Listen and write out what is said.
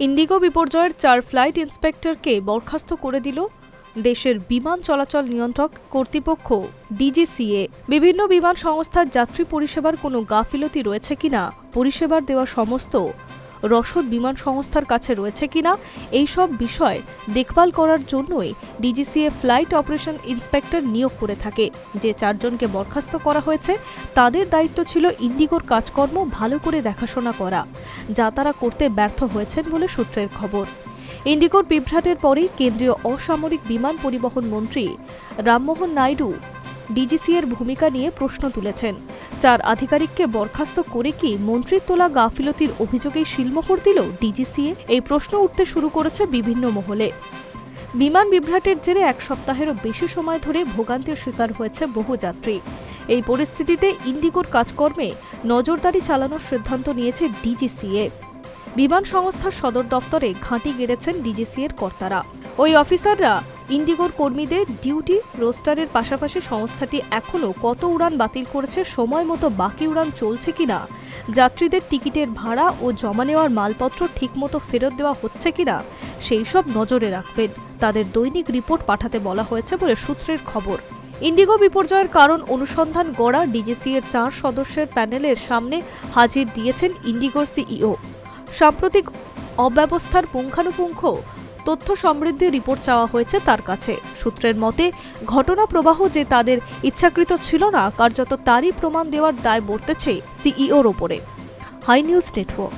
Indigo বিপর্যয়ের 4 flight ইন্সপেক্টরকে বরখাস্ত করে দিল দেশের বিমান চলাচল নিয়ন্ত্রক কর্তৃপক্ষ ডিজিসিএ। বিভিন্ন বিমান সংস্থার যাত্রী পরিষেবার কোনো গাফিলতি রয়েছে কিনা, পরিষেবার দেওয়া সমস্ত রসদ বিমান সংস্থার কাছে রয়েছে কিনা, এই সব বিষয় দেখভাল করার জন্যই ডিজিসিএ ফ্লাইট অপারেশন ইন্সপেক্টর নিয়োগ করে থাকে। যে 4 জনকে বরখাস্ত করা হয়েছে তাদের দায়িত্ব ছিল ইন্ডিগোর কাজকর্ম ভালো করে দেখাশোনা করা, যা তারা করতে ব্যর্থ হয়েছেন বলে সূত্রের খবর। ইন্ডিগোর বিভ্রাটের পরেই কেন্দ্রীয় অসামরিক বিমান পরিবহন মন্ত্রী রামমোহন নাইডু ডিজিসিএর ভূমিকা নিয়ে প্রশ্ন তুলেছেন। 4 আধিকারিককে বরখাস্ত করে কি মন্ত্রীর তোলা গাফিলতির অভিযোগেই শিলমোহর দিল ডিজিসিএ? এই প্রশ্ন উঠতে শুরু করেছে বিভিন্ন মহলে। বিমান বিভ্রাটের জেরে 1 সপ্তাহেরও বেশি সময় ধরে ভোগান্তির শিকার হয়েছে বহু যাত্রী। এই পরিস্থিতিতে ইন্ডিগোর কাজকর্মে নজরদারি চালানোর সিদ্ধান্ত নিয়েছে ডিজিসিএ। বিমান সংস্থার সদর দপ্তরে ঘাঁটি গেড়েছেন ডিজিসিএর কর্তারা। ওই অফিসাররা ইন্ডিগোর কর্মীদের ডিউটি রোস্টারের পাশাপাশি সংস্থাটি এখনও কত উড়ান বাতিল করেছে, সময় মতো বাকি উড়ান চলছে কিনা, যাত্রীদের টিকিটের ভাড়া ও জমা নেওয়ার মালপত্র ঠিকমতো ফেরত দেওয়া হচ্ছে কিনা সেই সব নজরে রাখবেন। তাদের দৈনিক রিপোর্ট পাঠাতে বলা হয়েছে বলে সূত্রের খবর। ইন্ডিগো বিপর্যয়ের কারণ অনুসন্ধান গড়া ডিজিসিএর 4 সদস্যের প্যানেলের সামনে হাজির দিয়েছেন ইন্ডিগোর সিইও। সাম্প্রতিক অব্যবস্থার পুঙ্খানুপুঙ্খ তথ্য সমৃদ্ধি রিপোর্ট চাওয়া হয়েছে তার কাছে। সূত্রের মতে, ঘটনা প্রবাহ যে তাদের ইচ্ছাকৃত ছিল না, কার্যত তারই প্রমাণ দেওয়ার দায় বর্তেছে সিইওর ওপরে। Hi News network.